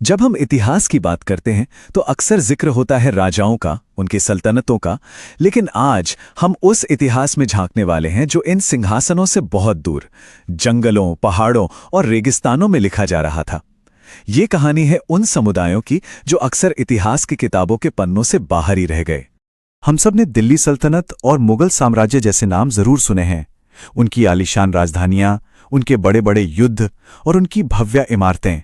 जब हम इतिहास की बात करते हैं तो अक्सर जिक्र होता है राजाओं का, उनकी सल्तनतों का। लेकिन आज हम उस इतिहास में झांकने वाले हैं जो इन सिंहासनों से बहुत दूर, जंगलों, पहाड़ों और रेगिस्तानों में लिखा जा रहा था। ये कहानी है उन समुदायों की जो अक्सर इतिहास की किताबों के पन्नों से बाहर ही रह गए। हम सब ने दिल्ली सल्तनत और मुगल साम्राज्य जैसे नाम जरूर सुने हैं। उनकी आलीशान राजधानियां, उनके बड़े बड़े युद्ध और उनकी भव्य इमारतें,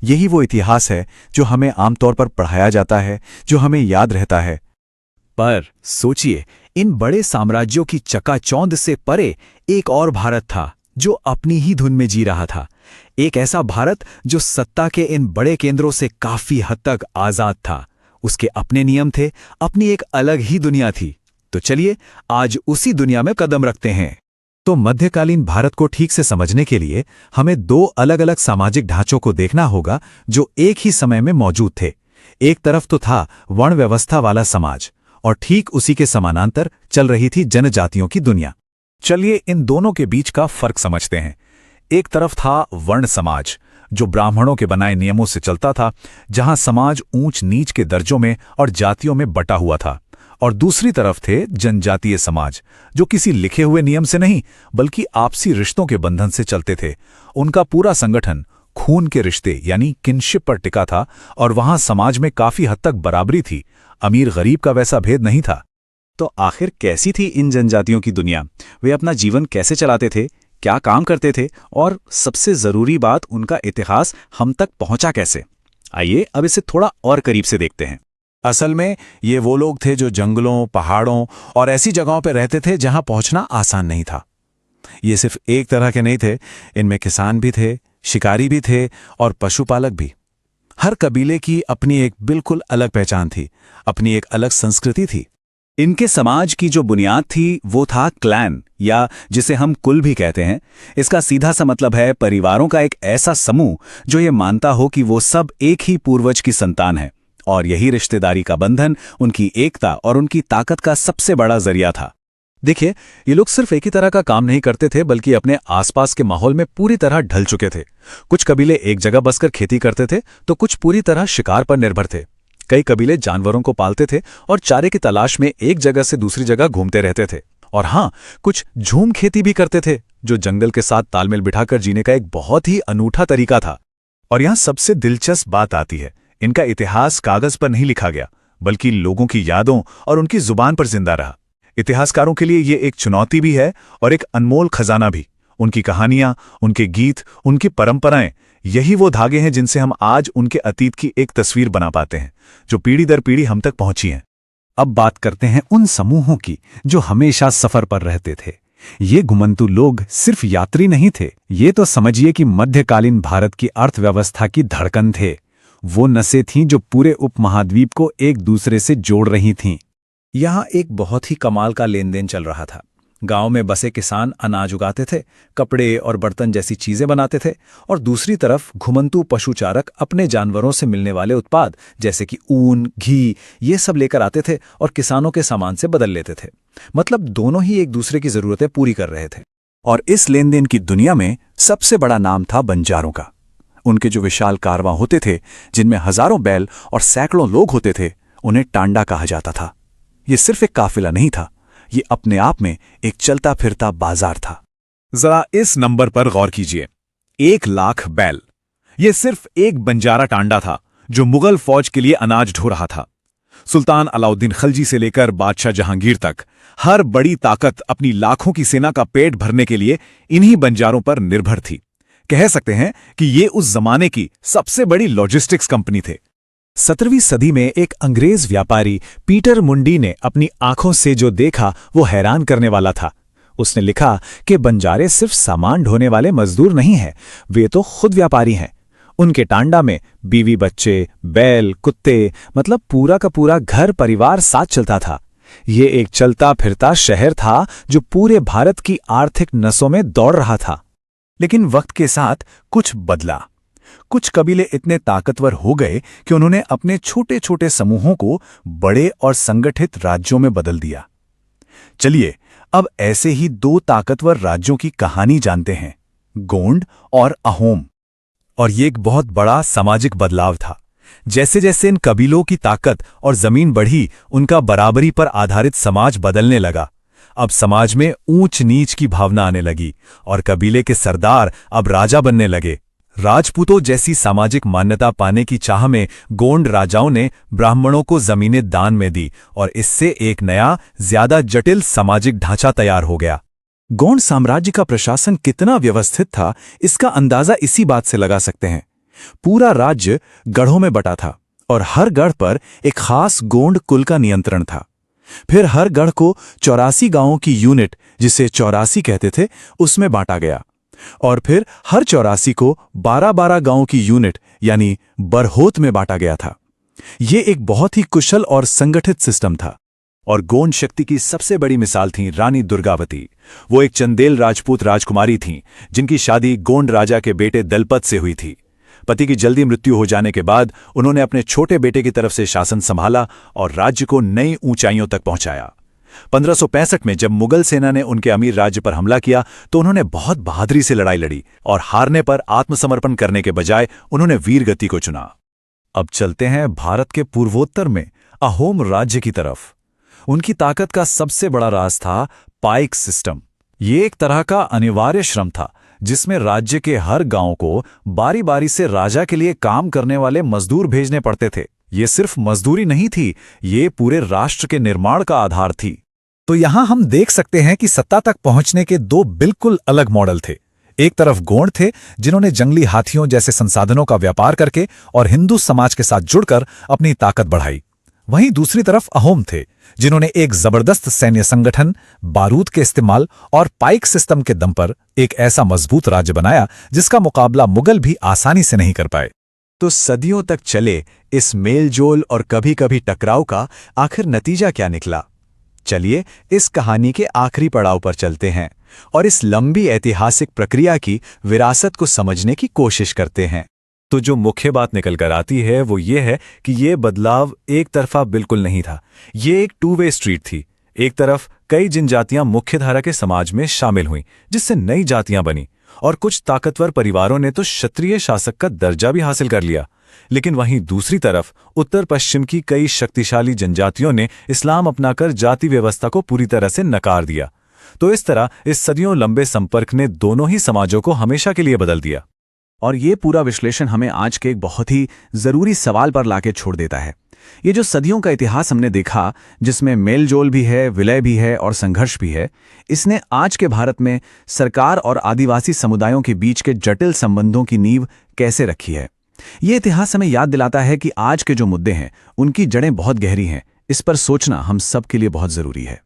यही वो इतिहास है जो हमें आमतौर पर पढ़ाया जाता है, जो हमें याद रहता है। पर सोचिए, इन बड़े साम्राज्यों की चकाचौंध से परे एक और भारत था जो अपनी ही धुन में जी रहा था। एक ऐसा भारत जो सत्ता के इन बड़े केंद्रों से काफी हद तक आजाद था। उसके अपने नियम थे, अपनी एक अलग ही दुनिया थी। तो चलिए आज उसी दुनिया में कदम रखते हैं। तो मध्यकालीन भारत को ठीक से समझने के लिए हमें दो अलग अलग सामाजिक ढांचों को देखना होगा जो एक ही समय में मौजूद थे। एक तरफ तो था वर्ण व्यवस्था वाला समाज और ठीक उसी के समानांतर चल रही थी जनजातियों की दुनिया। चलिए इन दोनों के बीच का फर्क समझते हैं। एक तरफ था वर्ण समाज जो ब्राह्मणों के बनाए नियमों से चलता था, जहां समाज ऊंच नीच के दर्जों में और जातियों में बटा हुआ था। और दूसरी तरफ थे जनजातीय समाज जो किसी लिखे हुए नियम से नहीं बल्कि आपसी रिश्तों के बंधन से चलते थे। उनका पूरा संगठन खून के रिश्ते यानी किनशिप पर टिका था और वहां समाज में काफी हद तक बराबरी थी। अमीर गरीब का वैसा भेद नहीं था। तो आखिर कैसी थी इन जनजातियों की दुनिया? वे अपना जीवन कैसे चलाते थे, क्या काम करते थे और सबसे जरूरी बात, उनका इतिहास हम तक पहुंचा कैसे? आइए अब इसे थोड़ा और करीब से देखते हैं। असल में ये वो लोग थे जो जंगलों, पहाड़ों और ऐसी जगहों पर रहते थे जहां पहुंचना आसान नहीं था। ये सिर्फ एक तरह के नहीं थे, इनमें किसान भी थे, शिकारी भी थे और पशुपालक भी। हर कबीले की अपनी एक बिल्कुल अलग पहचान थी, अपनी एक अलग संस्कृति थी। इनके समाज की जो बुनियाद थी वो था क्लैन, या जिसे हम कुल भी कहते हैं। इसका सीधा सा मतलब है परिवारों का एक ऐसा समूह जो ये मानता हो कि वो सब एक ही पूर्वज की संतान है, और यही रिश्तेदारी का बंधन उनकी एकता और उनकी ताकत का सबसे बड़ा जरिया था। देखिए, ये लोग सिर्फ एक ही तरह का काम नहीं करते थे बल्कि अपने आसपास के माहौल में पूरी तरह ढल चुके थे। कुछ कबीले एक जगह बसकर खेती करते थे तो कुछ पूरी तरह शिकार पर निर्भर थे। कई कबीले जानवरों को पालते थे और चारे की तलाश में एक जगह से दूसरी जगह घूमते रहते थे। और हाँ, कुछ झूम खेती भी करते थे जो जंगल के साथ तालमेल बिठाकर जीने का एक बहुत ही अनूठा तरीका था। और यहां सबसे दिलचस्प बात आती है, इनका इतिहास कागज पर नहीं लिखा गया बल्कि लोगों की यादों और उनकी जुबान पर जिंदा रहा। इतिहासकारों के लिए ये एक चुनौती भी है और एक अनमोल खजाना भी। उनकी कहानियां, उनके गीत, उनकी परंपराएं, यही वो धागे हैं जिनसे हम आज उनके अतीत की एक तस्वीर बना पाते हैं जो पीढ़ी दर पीढ़ी हम तक पहुंची हैं। अब बात करते हैं उन समूहों की जो हमेशा सफर पर रहते थे। ये घुमंतू लोग सिर्फ यात्री नहीं थे, ये तो समझिए कि मध्यकालीन भारत की अर्थव्यवस्था की धड़कन थे। वो नसें थीं जो पूरे उपमहाद्वीप को एक दूसरे से जोड़ रही थीं। यहाँ एक बहुत ही कमाल का लेन देन चल रहा था। गांव में बसे किसान अनाज उगाते थे, कपड़े और बर्तन जैसी चीजें बनाते थे, और दूसरी तरफ घुमंतू पशुचारक अपने जानवरों से मिलने वाले उत्पाद जैसे कि ऊन, घी, ये सब लेकर आते थे और किसानों के सामान से बदल लेते थे। मतलब दोनों ही एक दूसरे की जरूरतें पूरी कर रहे थे। और इस लेन देन की दुनिया में सबसे बड़ा नाम था बंजारों का। उनके जो विशाल कारवां होते थे जिनमें हजारों बैल और सैकड़ों लोग होते थे, उन्हें टांडा कहा जाता था। ये सिर्फ एक काफिला नहीं था, ये अपने आप में एक चलता फिरता बाजार था। जरा इस नंबर पर गौर कीजिए, 1,00,000 बैल। ये सिर्फ एक बंजारा टांडा था जो मुगल फौज के लिए अनाज ढो रहा था। सुल्तान अलाउद्दीन खिलजी से लेकर बादशाह जहांगीर तक हर बड़ी ताकत अपनी लाखों की सेना का पेट भरने के लिए इन्हीं बंजारों पर निर्भर थी। कह सकते हैं कि ये उस जमाने की सबसे बड़ी लॉजिस्टिक्स कंपनी थे। 17वीं सदी में एक अंग्रेज व्यापारी पीटर मुंडी ने अपनी आंखों से जो देखा वो हैरान करने वाला था। उसने लिखा कि बंजारे सिर्फ सामान ढोने वाले मजदूर नहीं हैं, वे तो खुद व्यापारी हैं। उनके टांडा में बीवी बच्चे, बैल, कुत्ते, मतलब पूरा का पूरा घर परिवार साथ चलता था। ये एक चलता फिरता शहर था जो पूरे भारत की आर्थिक नसों में दौड़ रहा था। लेकिन वक्त के साथ कुछ बदला। कुछ कबीले इतने ताकतवर हो गए कि उन्होंने अपने छोटे छोटे समूहों को बड़े और संगठित राज्यों में बदल दिया। चलिए अब ऐसे ही दो ताकतवर राज्यों की कहानी जानते हैं, गोंड और अहोम। और ये एक बहुत बड़ा सामाजिक बदलाव था। जैसे जैसे इन कबीलों की ताकत और जमीन बढ़ी, उनका बराबरी पर आधारित समाज बदलने लगा। अब समाज में ऊंच नीच की भावना आने लगी और कबीले के सरदार अब राजा बनने लगे। राजपूतों जैसी सामाजिक मान्यता पाने की चाह में गोंड राजाओं ने ब्राह्मणों को जमीनें दान में दी और इससे एक नया, ज्यादा जटिल सामाजिक ढांचा तैयार हो गया। गोंड साम्राज्य का प्रशासन कितना व्यवस्थित था, इसका अंदाजा इसी बात से लगा सकते हैं। पूरा राज्य गढ़ों में बटा था और हर गढ़ पर एक खास गोंड कुल का नियंत्रण था। फिर हर गढ़ को 84 गांवों की यूनिट, जिसे 84 कहते थे, उसमें बांटा गया और फिर हर 84 को 12-12 गांवों की यूनिट यानी बरहोत में बांटा गया था। ये एक बहुत ही कुशल और संगठित सिस्टम था। और गोंड शक्ति की सबसे बड़ी मिसाल थी रानी दुर्गावती। वो एक चंदेल राजपूत राजकुमारी थीं, जिनकी शादी गोंड राजा के बेटे दलपत से हुई थी। पति की जल्दी मृत्यु हो जाने के बाद उन्होंने अपने छोटे बेटे की तरफ से शासन संभाला और राज्य को नई ऊंचाइयों तक पहुंचाया। 1565 में जब मुगल सेना ने उनके अमीर राज्य पर हमला किया तो उन्होंने बहुत बहादुरी से लड़ाई लड़ी और हारने पर आत्मसमर्पण करने के बजाय उन्होंने वीरगति को चुना। अब चलते हैं भारत के पूर्वोत्तर में अहोम राज्य की तरफ। उनकी ताकत का सबसे बड़ा राज था पाइक सिस्टम। ये एक तरह का अनिवार्य श्रम था जिसमें राज्य के हर गांव को बारी बारी से राजा के लिए काम करने वाले मजदूर भेजने पड़ते थे। ये सिर्फ मजदूरी नहीं थी, ये पूरे राष्ट्र के निर्माण का आधार थी। तो यहां हम देख सकते हैं कि सत्ता तक पहुंचने के दो बिल्कुल अलग मॉडल थे। एक तरफ गोंड थे, जिन्होंने जंगली हाथियों जैसे संसाधनों का व्यापार करके और हिंदू समाज के साथ जुड़कर अपनी ताकत बढ़ाई। वहीं दूसरी तरफ अहोम थे, जिन्होंने एक जबरदस्त सैन्य संगठन, बारूद के इस्तेमाल और पाइक सिस्टम के दम पर एक ऐसा मजबूत राज्य बनाया जिसका मुकाबला मुगल भी आसानी से नहीं कर पाए। तो सदियों तक चले इस मेलजोल और कभी कभी टकराव का आखिर नतीजा क्या निकला? चलिए इस कहानी के आखिरी पड़ाव पर चलते हैं और इस लंबी ऐतिहासिक प्रक्रिया की विरासत को समझने की कोशिश करते हैं। तो जो मुख्य बात निकल कर आती है वो ये है कि ये बदलाव एक तरफा बिल्कुल नहीं था। ये एक टू वे स्ट्रीट थी। एक तरफ कई जनजातियां मुख्यधारा के समाज में शामिल हुईं, जिससे नई जातियां बनी, और कुछ ताकतवर परिवारों ने तो क्षत्रिय शासक का दर्जा भी हासिल कर लिया। लेकिन वहीं दूसरी तरफ उत्तर पश्चिम की कई शक्तिशाली जनजातियों ने इस्लाम अपनाकर जाति व्यवस्था को पूरी तरह से नकार दिया। तो इस तरह इस सदियों लंबे संपर्क ने दोनों ही समाजों को हमेशा के लिए बदल दिया। और ये पूरा विश्लेषण हमें आज के एक बहुत ही जरूरी सवाल पर लाके छोड़ देता है। ये जो सदियों का इतिहास हमने देखा, जिसमें मेलजोल भी है, विलय भी है और संघर्ष भी है, इसने आज के भारत में सरकार और आदिवासी समुदायों के बीच के जटिल संबंधों की नींव कैसे रखी है। ये इतिहास हमें याद दिलाता है कि आज के जो मुद्दे हैं उनकी जड़ें बहुत गहरी हैं। इस पर सोचना हम सब के लिए बहुत जरूरी है।